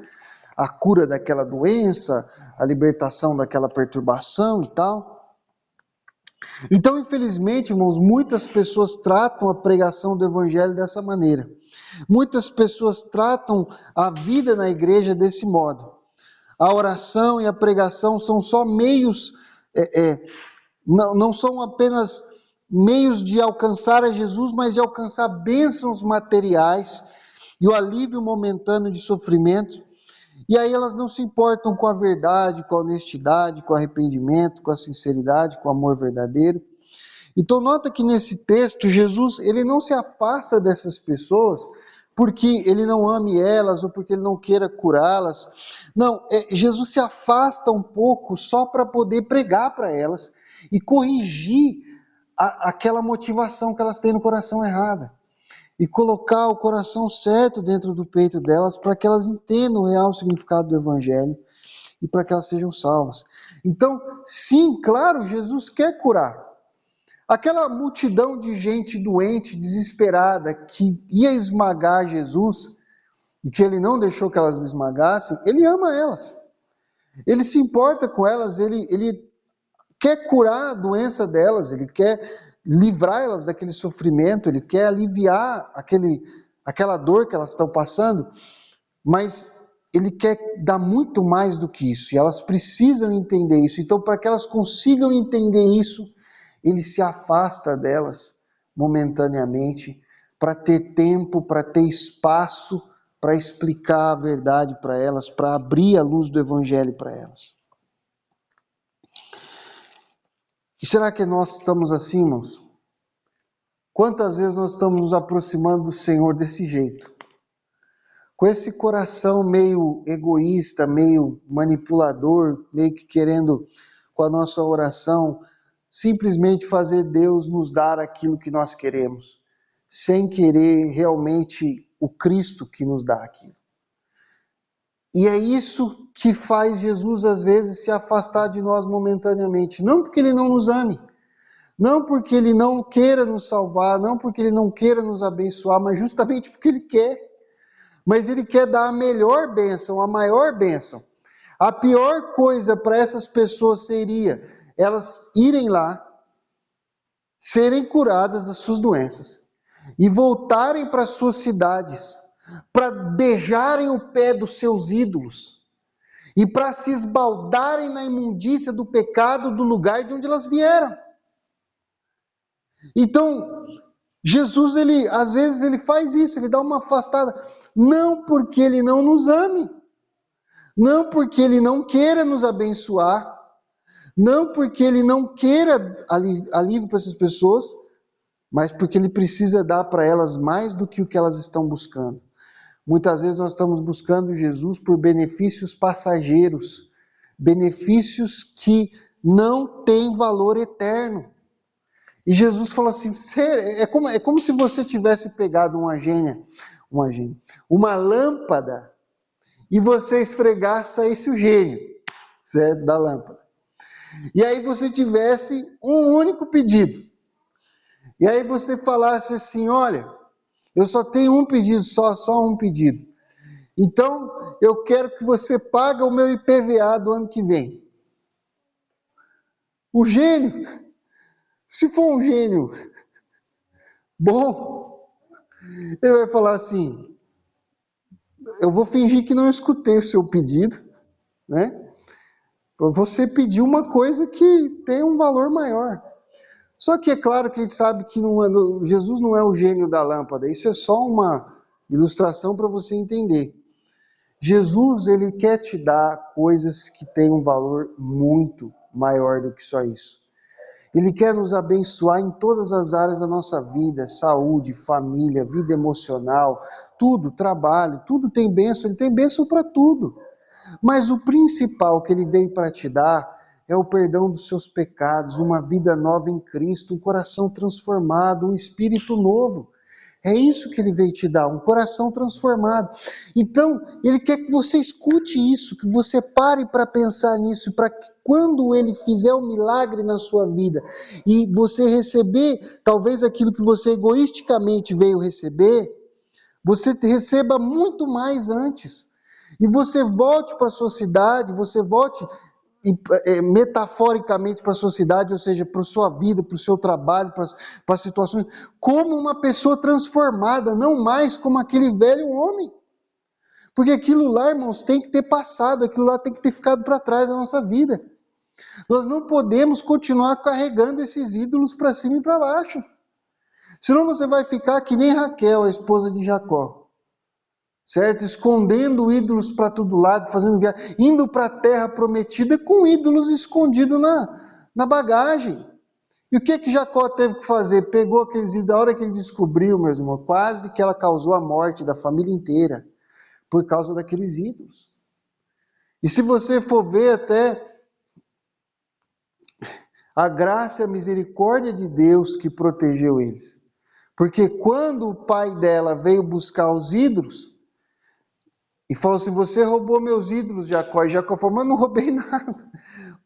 Speaker 1: A cura daquela doença, a libertação daquela perturbação e tal. Então, infelizmente, irmãos, muitas pessoas tratam a pregação do Evangelho dessa maneira. Muitas pessoas tratam a vida na igreja desse modo. A oração e a pregação são só meios, não são apenas meios de alcançar a Jesus, mas de alcançar bênçãos materiais e o alívio momentâneo de sofrimento. E aí elas não se importam com a verdade, com a honestidade, com o arrependimento, com a sinceridade, com o amor verdadeiro. Então nota que nesse texto Jesus ele não se afasta dessas pessoas porque ele não ame elas ou porque ele não queira curá-las. Não, Jesus se afasta um pouco só para poder pregar para elas e corrigir aquela motivação que elas têm no coração errada. E colocar o coração certo dentro do peito delas para que elas entendam o real significado do Evangelho e para que elas sejam salvas. Então, sim, claro, Jesus quer curar. Aquela multidão de gente doente, desesperada, que ia esmagar Jesus, e que ele não deixou que elas o esmagassem, ele ama elas. Ele se importa com elas, ele quer curar a doença delas, ele quer livrar elas daquele sofrimento, ele quer aliviar aquela dor que elas estão passando, mas ele quer dar muito mais do que isso, e elas precisam entender isso. Então, para que elas consigam entender isso, ele se afasta delas momentaneamente, para ter tempo, para ter espaço, para explicar a verdade para elas, para abrir a luz do Evangelho para elas. E será que nós estamos assim, irmãos? Quantas vezes nós estamos nos aproximando do Senhor desse jeito? Com esse coração meio egoísta, meio manipulador, meio que querendo, com a nossa oração, simplesmente fazer Deus nos dar aquilo que nós queremos, sem querer realmente o Cristo que nos dá aquilo. E é isso que faz Jesus, às vezes, se afastar de nós momentaneamente. Não porque Ele não nos ame, não porque Ele não queira nos salvar, não porque Ele não queira nos abençoar, mas justamente porque Ele quer. Mas Ele quer dar a melhor bênção, a maior bênção. A pior coisa para essas pessoas seria elas irem lá, serem curadas das suas doenças e voltarem para suas cidades, para beijarem o pé dos seus ídolos e para se esbaldarem na imundícia do pecado do lugar de onde elas vieram. Então, Jesus, às vezes ele faz isso, ele dá uma afastada, não porque ele não nos ame, não porque ele não queira nos abençoar, não porque ele não queira alívio para essas pessoas, mas porque ele precisa dar para elas mais do que o que elas estão buscando. Muitas vezes nós estamos buscando Jesus por benefícios passageiros, benefícios que não têm valor eterno. E Jesus falou assim, é como se você tivesse pegado uma lâmpada, e você esfregasse esse o gênio, certo? Da lâmpada. E aí você tivesse um único pedido. E aí você falasse assim, olha, eu só tenho um pedido, só um pedido. Então, eu quero que você pague o meu IPVA do ano que vem. O gênio Se for um gênio bom, ele vai falar assim: eu vou fingir que não escutei o seu pedido, né? Você pediu uma coisa que tem um valor maior. Só que é claro que a gente sabe que Jesus não é o gênio da lâmpada. Isso é só uma ilustração para você entender. Jesus, ele quer te dar coisas que têm um valor muito maior do que só isso. Ele quer nos abençoar em todas as áreas da nossa vida, saúde, família, vida emocional, tudo, trabalho, tudo tem bênção, ele tem bênção para tudo. Mas o principal que ele veio para te dar é o perdão dos seus pecados, uma vida nova em Cristo, um coração transformado, um espírito novo. É isso que ele veio te dar, um coração transformado. Então, ele quer que você escute isso, que você pare para pensar nisso, para que quando ele fizer um milagre na sua vida e você receber talvez aquilo que você egoisticamente veio receber, você receba muito mais antes. E você volte para a sua cidade, você volte metaforicamente para a sua cidade, ou seja, para a sua vida, para o seu trabalho, para as situações, como uma pessoa transformada, não mais como aquele velho homem. Porque aquilo lá, irmãos, tem que ter passado, aquilo lá tem que ter ficado para trás da nossa vida. Nós não podemos continuar carregando esses ídolos para cima e para baixo. Senão você vai ficar que nem Raquel, a esposa de Jacó. Certo? Escondendo ídolos para todo lado, fazendo viagem, indo para a terra prometida com ídolos escondidos na bagagem. E o que Jacó teve que fazer? Pegou aqueles ídolos, a hora que ele descobriu, meus irmãos, quase que ela causou a morte da família inteira, por causa daqueles ídolos. E se você for ver até a graça e a misericórdia de Deus que protegeu eles. Porque quando o pai dela veio buscar os ídolos, e falou assim: você roubou meus ídolos, Jacó. E Jacó falou: mas não roubei nada.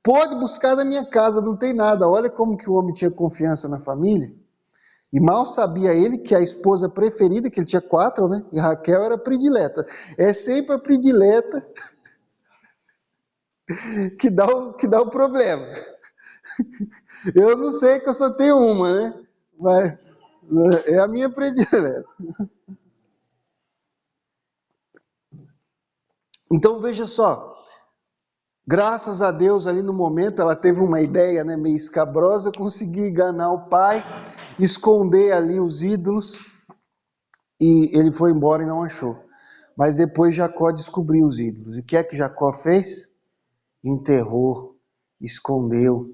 Speaker 1: Pode buscar na minha casa, não tem nada. Olha como que o homem tinha confiança na família. E mal sabia ele que a esposa preferida, que ele tinha 4, né? E Raquel era predileta. É sempre a predileta que dá o problema. Eu não sei que eu só tenho uma, né? Mas é a minha predileta. Então veja só. Graças a Deus, ali no momento, ela teve uma ideia, né, meio escabrosa, conseguiu enganar o pai, esconder ali os ídolos, e ele foi embora e não achou. Mas depois Jacó descobriu os ídolos. E o que é que Jacó fez? Enterrou, escondeu,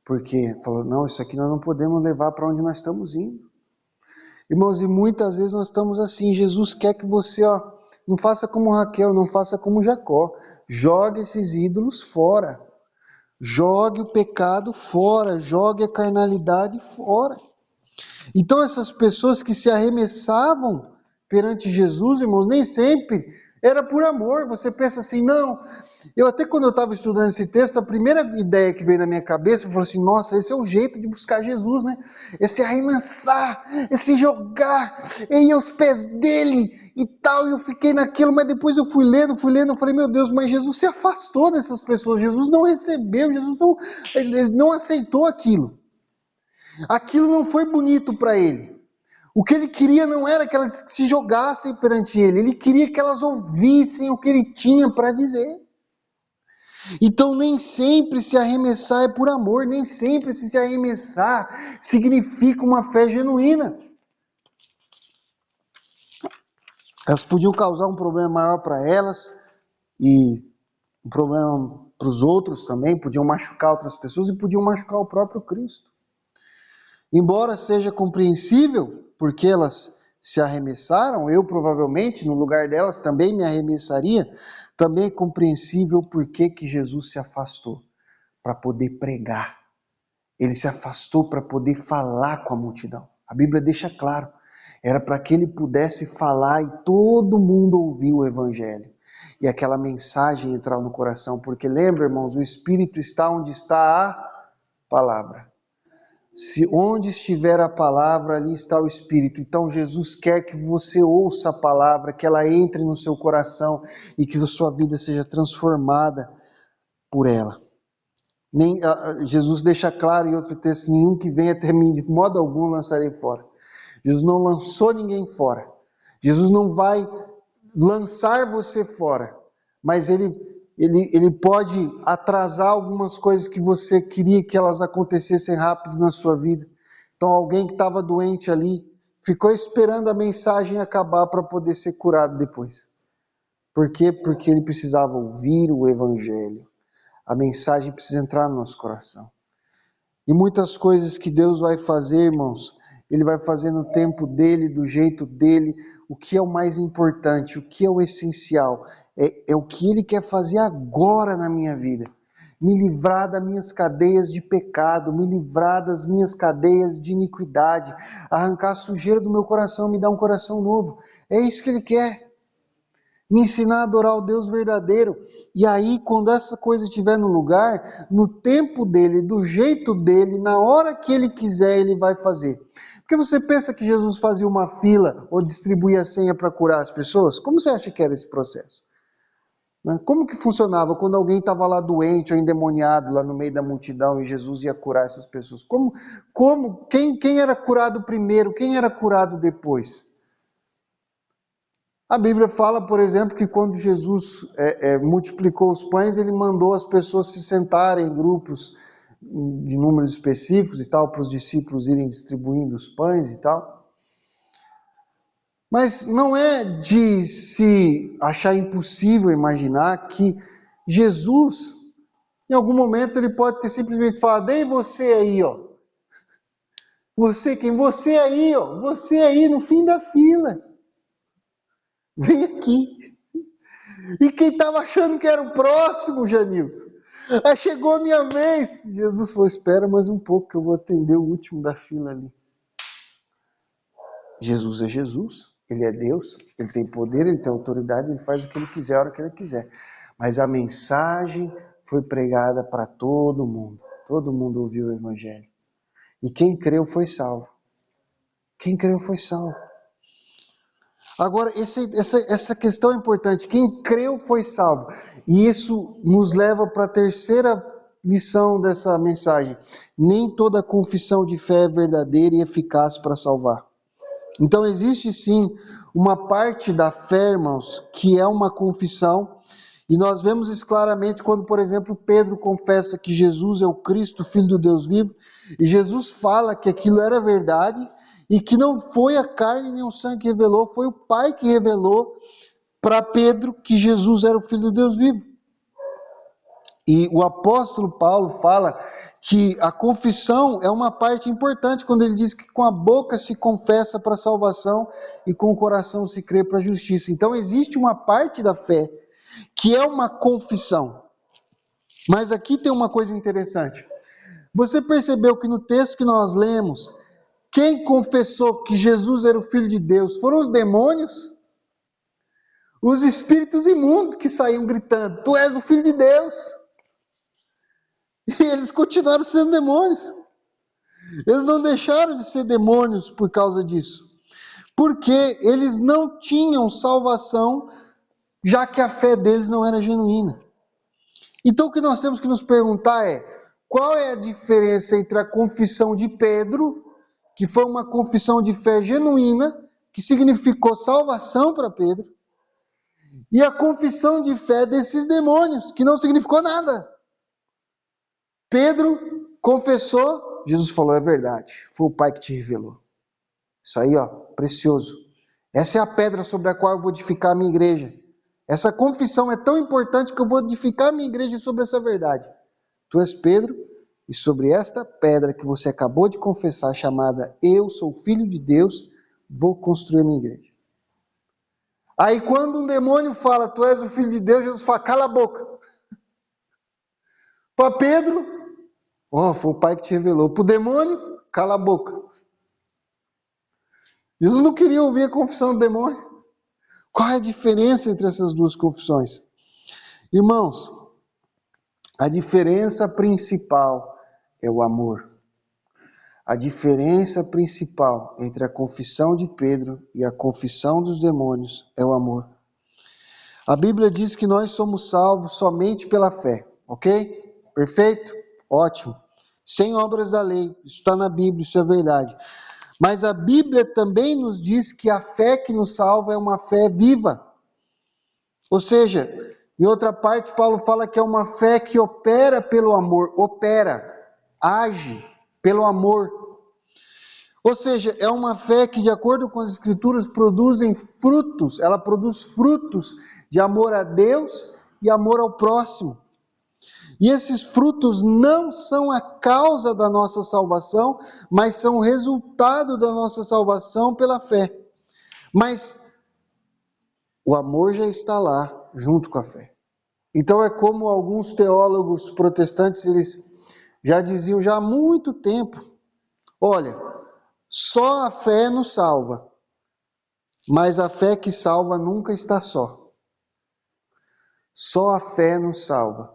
Speaker 1: porque falou: não, isso aqui nós não podemos levar para onde nós estamos indo. Irmãos, e muitas vezes nós estamos assim. Jesus quer que você, não faça como Raquel, não faça como Jacó. Jogue esses ídolos fora. Jogue o pecado fora, jogue a carnalidade fora. Então essas pessoas que se arremessavam perante Jesus, irmãos, nem sempre era por amor. Você pensa assim: não, quando eu estava estudando esse texto, a primeira ideia que veio na minha cabeça, eu falei assim: nossa, esse é o jeito de buscar Jesus, né? Esse arremessar, esse jogar, e ir aos pés dele e tal. E eu fiquei naquilo, mas depois eu fui lendo, eu falei: meu Deus, mas Jesus se afastou dessas pessoas, Jesus não recebeu, ele não aceitou aquilo. Aquilo não foi bonito para ele. O que ele queria não era que elas se jogassem perante ele queria que elas ouvissem o que ele tinha para dizer. Então nem sempre se arremessar é por amor, nem sempre se arremessar significa uma fé genuína. Elas podiam causar um problema maior para elas e um problema para os outros também, podiam machucar outras pessoas e podiam machucar o próprio Cristo. Embora seja compreensível porque elas se arremessaram, eu provavelmente no lugar delas também me arremessaria, também é compreensível porque que Jesus se afastou para poder pregar. Ele se afastou para poder falar com a multidão. A Bíblia deixa claro, era para que ele pudesse falar e todo mundo ouvir o Evangelho. E aquela mensagem entrar no coração, porque lembra, irmãos, o Espírito está onde está a palavra. Se onde estiver a palavra, ali está o Espírito. Então Jesus quer que você ouça a palavra, que ela entre no seu coração e que a sua vida seja transformada por ela. Jesus deixa claro em outro texto, nenhum que venha até mim, de modo algum lançarei fora. Jesus não lançou ninguém fora. Jesus não vai lançar você fora, mas ele pode atrasar algumas coisas que você queria que elas acontecessem rápido na sua vida. Então alguém que estava doente ali, ficou esperando a mensagem acabar para poder ser curado depois. Por quê? Porque ele precisava ouvir o Evangelho. A mensagem precisa entrar no nosso coração. E muitas coisas que Deus vai fazer, irmãos, Ele vai fazer no tempo dEle, do jeito dEle. O que é o mais importante, o que é o essencial, é o que Ele quer fazer agora na minha vida. Me livrar das minhas cadeias de pecado, me livrar das minhas cadeias de iniquidade, arrancar a sujeira do meu coração, me dar um coração novo. É isso que Ele quer. Me ensinar a adorar o Deus verdadeiro. E aí, quando essa coisa estiver no lugar, no tempo dele, do jeito dele, na hora que ele quiser, ele vai fazer. Porque você pensa que Jesus fazia uma fila ou distribuía a senha para curar as pessoas? Como você acha que era esse processo? Como que funcionava quando alguém estava lá doente ou endemoniado lá no meio da multidão e Jesus ia curar essas pessoas? Quem era curado primeiro? Quem era curado depois? A Bíblia fala, por exemplo, que quando Jesus multiplicou os pães, ele mandou as pessoas se sentarem em grupos de números específicos e tal, para os discípulos irem distribuindo os pães e tal. Mas não é de se achar impossível imaginar que Jesus, em algum momento, ele pode ter simplesmente falado: ei, você aí, ó. Você quem? Você aí, ó. Você aí no fim da fila. Vem aqui. E quem estava achando que era o próximo, Janilson? Aí chegou a minha vez. Jesus falou: espera mais um pouco que eu vou atender o último da fila ali. Jesus é Jesus. Ele é Deus. Ele tem poder, ele tem autoridade, ele faz o que ele quiser, a hora que ele quiser. Mas a mensagem foi pregada para todo mundo. Todo mundo ouviu o Evangelho. E quem creu foi salvo. Quem creu foi salvo. Agora, essa questão é importante. Quem creu foi salvo. E isso nos leva para a terceira lição dessa mensagem. Nem toda confissão de fé é verdadeira e eficaz para salvar. Então, existe sim uma parte da fé, irmãos, que é uma confissão. E nós vemos isso claramente quando, por exemplo, Pedro confessa que Jesus é o Cristo, Filho do Deus vivo. E Jesus fala que aquilo era verdade. E que não foi a carne nem o sangue que revelou, foi o Pai que revelou para Pedro que Jesus era o Filho do Deus vivo. E o apóstolo Paulo fala que a confissão é uma parte importante quando ele diz que com a boca se confessa para a salvação e com o coração se crê para a justiça. Então existe uma parte da fé que é uma confissão. Mas aqui tem uma coisa interessante. Você percebeu que no texto que nós lemos, quem confessou que Jesus era o Filho de Deus foram os demônios? Os espíritos imundos que saíam gritando: tu és o Filho de Deus. E eles continuaram sendo demônios. Eles não deixaram de ser demônios por causa disso. Porque eles não tinham salvação, já que a fé deles não era genuína. Então o que nós temos que nos perguntar é: qual é a diferença entre a confissão de Pedro, que foi uma confissão de fé genuína, que significou salvação para Pedro, e a confissão de fé desses demônios, que não significou nada? Pedro confessou, Jesus falou: é verdade, foi o Pai que te revelou. Isso aí, ó, precioso. Essa é a pedra sobre a qual eu vou edificar a minha igreja. Essa confissão é tão importante que eu vou edificar a minha igreja sobre essa verdade. Tu és Pedro, e sobre esta pedra que você acabou de confessar, chamada Eu Sou Filho de Deus, vou construir a minha igreja. Aí quando um demônio fala: tu és o Filho de Deus, Jesus fala: cala a boca. Para Pedro, foi o Pai que te revelou. Para o demônio, cala a boca. Jesus não queria ouvir a confissão do demônio. Qual é a diferença entre essas duas confissões? Irmãos, a diferença principal é o amor. A diferença principal entre a confissão de Pedro e a confissão dos demônios é o amor. A Bíblia diz que nós somos salvos somente pela fé, ok? Perfeito? Ótimo. Sem obras da lei. Isso está na Bíblia, isso é verdade. Mas a Bíblia também nos diz que a fé que nos salva é uma fé viva. Ou seja, em outra parte, Paulo fala que é uma fé que opera pelo amor. Opera, age pelo amor. Ou seja, é uma fé que, de acordo com as Escrituras, produzem frutos. Ela produz frutos de amor a Deus e amor ao próximo. E esses frutos não são a causa da nossa salvação, mas são o resultado da nossa salvação pela fé. Mas o amor já está lá, junto com a fé. Então é como alguns teólogos protestantes, eles já diziam já há muito tempo, olha, só a fé nos salva, mas a fé que salva nunca está só. Só a fé nos salva,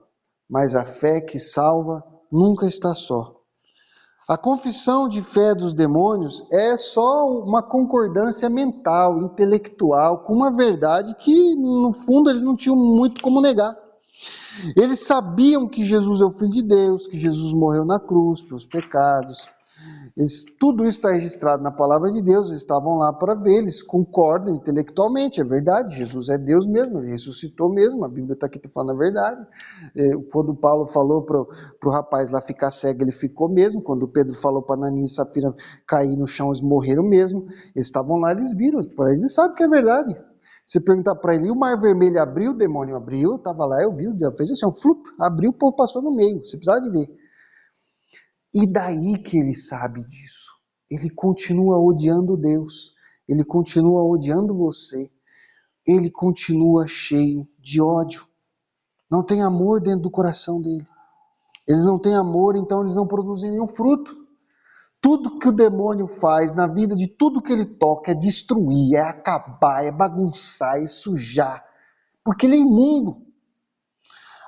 Speaker 1: mas a fé que salva nunca está só. A confissão de fé dos demônios é só uma concordância mental, intelectual, com uma verdade que, no fundo, eles não tinham muito como negar. Eles sabiam que Jesus é o Filho de Deus, que Jesus morreu na cruz pelos pecados. Tudo isso está registrado na palavra de Deus, eles estavam lá para ver, eles concordam intelectualmente, é verdade, Jesus é Deus mesmo, ele ressuscitou mesmo, a Bíblia está aqui falando a verdade. Quando Paulo falou para o rapaz lá ficar cego, ele ficou mesmo. Quando Pedro falou para Ananias e Safira cair no chão, eles morreram mesmo. Eles estavam lá, eles viram, para eles sabem que é verdade. Você perguntar para ele, o mar vermelho abriu, o demônio abriu, eu estava lá, eu vi, fez assim, flup, abriu, o povo passou no meio, você precisava de ver. E daí que ele sabe disso. Ele continua odiando Deus, ele continua odiando você, ele continua cheio de ódio. Não tem amor dentro do coração dele. Eles não têm amor, então eles não produzem nenhum fruto. Tudo que o demônio faz na vida de tudo que ele toca é destruir, é acabar, é bagunçar, é sujar. Porque ele é imundo.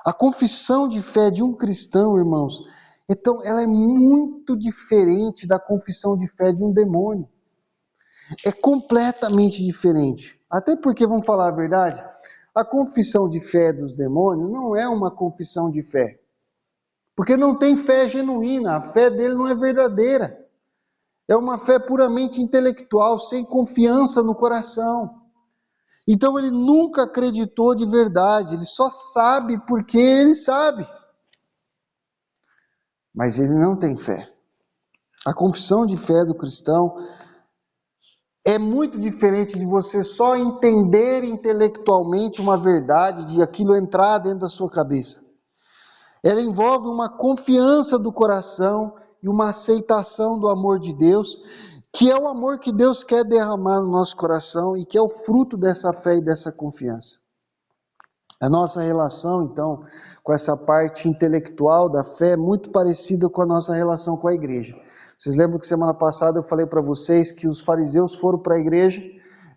Speaker 1: A confissão de fé de um cristão, irmãos, então ela é muito diferente da confissão de fé de um demônio. É completamente diferente. Até porque, vamos falar a verdade, a confissão de fé dos demônios não é uma confissão de fé. Porque não tem fé genuína, a fé dele não é verdadeira. É uma fé puramente intelectual, sem confiança no coração. Então ele nunca acreditou de verdade, ele só sabe porque ele sabe. Mas ele não tem fé. A confissão de fé do cristão é muito diferente de você só entender intelectualmente uma verdade, de aquilo entrar dentro da sua cabeça. Ela envolve uma confiança do coração e uma aceitação do amor de Deus, que é o amor que Deus quer derramar no nosso coração e que é o fruto dessa fé e dessa confiança. A nossa relação, então, com essa parte intelectual da fé é muito parecida com a nossa relação com a igreja. Vocês lembram que semana passada eu falei para vocês que os fariseus foram para a igreja,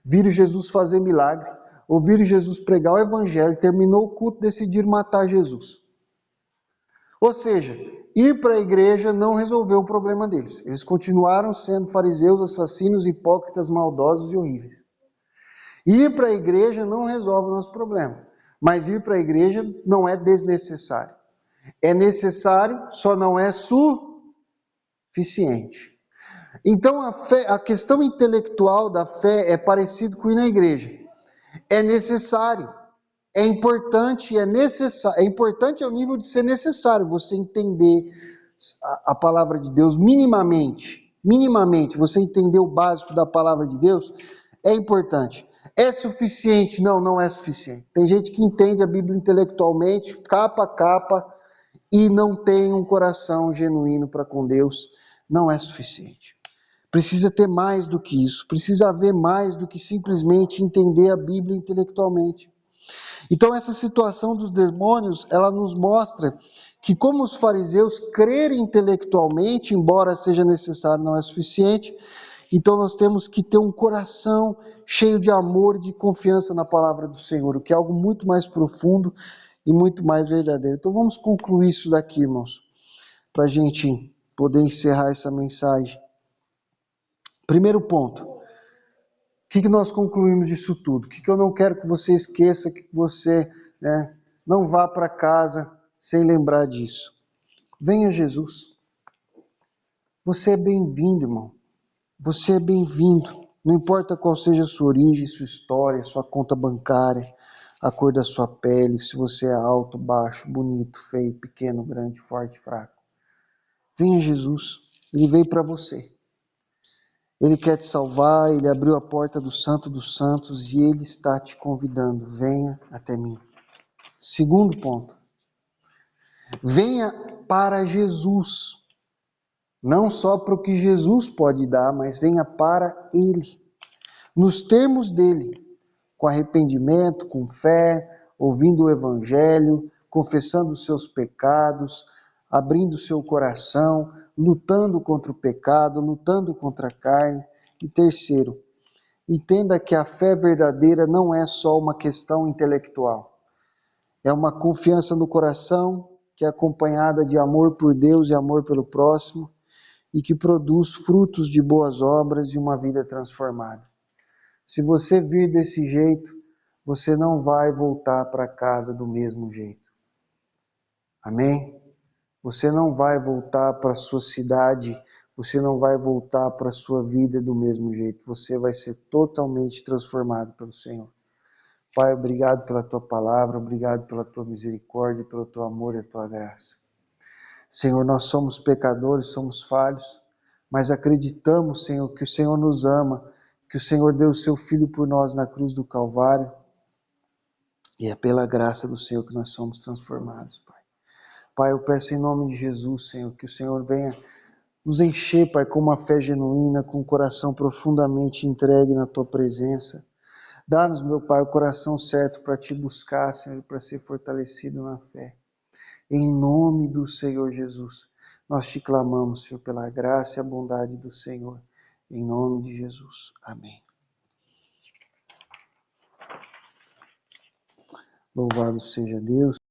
Speaker 1: viram Jesus fazer milagre, ouviram Jesus pregar o evangelho, terminou o culto, decidiram matar Jesus. Ou seja, ir para a igreja não resolveu o problema deles. Eles continuaram sendo fariseus, assassinos, hipócritas, maldosos e horríveis. Ir para a igreja não resolve o nosso problema. Mas ir para a igreja não é desnecessário. É necessário, só não é suficiente. Então a questão intelectual da fé é parecido com ir na igreja. É necessário, é importante, é necessário. É importante ao nível de ser necessário você entender a palavra de Deus minimamente, você entender o básico da palavra de Deus, é importante. É suficiente? Não, não é suficiente. Tem gente que entende a Bíblia intelectualmente, capa a capa, e não tem um coração genuíno para com Deus. Não é suficiente. Precisa ter mais do que isso. Precisa haver mais do que simplesmente entender a Bíblia intelectualmente. Então essa situação dos demônios, ela nos mostra que como os fariseus crerem intelectualmente, embora seja necessário, não é suficiente. Então nós temos que ter um coração cheio de amor e de confiança na palavra do Senhor, o que é algo muito mais profundo e muito mais verdadeiro. Então vamos concluir isso daqui, irmãos, para a gente poder encerrar essa mensagem. Primeiro ponto, o que nós concluímos disso tudo? O que eu não quero que você esqueça, que você não vá para casa sem lembrar disso? Venha Jesus. Você é bem-vindo, irmão. Você é bem-vindo. Não importa qual seja a sua origem, sua história, sua conta bancária, a cor da sua pele, se você é alto, baixo, bonito, feio, pequeno, grande, forte, fraco. Venha Jesus. Ele veio para você. Ele quer te salvar, Ele abriu a porta do Santo dos Santos e Ele está te convidando. Venha até mim. Segundo ponto. Venha para Jesus. Não só para o que Jesus pode dar, mas venha para Ele. Nos termos dele. Com arrependimento, com fé, ouvindo o Evangelho, confessando os seus pecados, abrindo seu coração, lutando contra o pecado, lutando contra a carne. E terceiro, entenda que a fé verdadeira não é só uma questão intelectual. É uma confiança no coração que é acompanhada de amor por Deus e amor pelo próximo e que produz frutos de boas obras e uma vida transformada. Se você vir desse jeito, você não vai voltar para casa do mesmo jeito. Amém? Você não vai voltar para a sua cidade, você não vai voltar para a sua vida do mesmo jeito. Você vai ser totalmente transformado pelo Senhor. Pai, obrigado pela tua palavra, obrigado pela tua misericórdia, pelo teu amor e a tua graça. Senhor, nós somos pecadores, somos falhos, mas acreditamos, Senhor, que o Senhor nos ama, que o Senhor deu o seu Filho por nós na cruz do Calvário, e é pela graça do Senhor que nós somos transformados, Pai. Pai, eu peço em nome de Jesus, Senhor, que o Senhor venha nos encher, Pai, com uma fé genuína, com um coração profundamente entregue na tua presença. Dá-nos, meu Pai, o coração certo para te buscar, Senhor, para ser fortalecido na fé. Em nome do Senhor Jesus, nós te clamamos, Senhor, pela graça e a bondade do Senhor. Em nome de Jesus. Amém. Louvado seja Deus.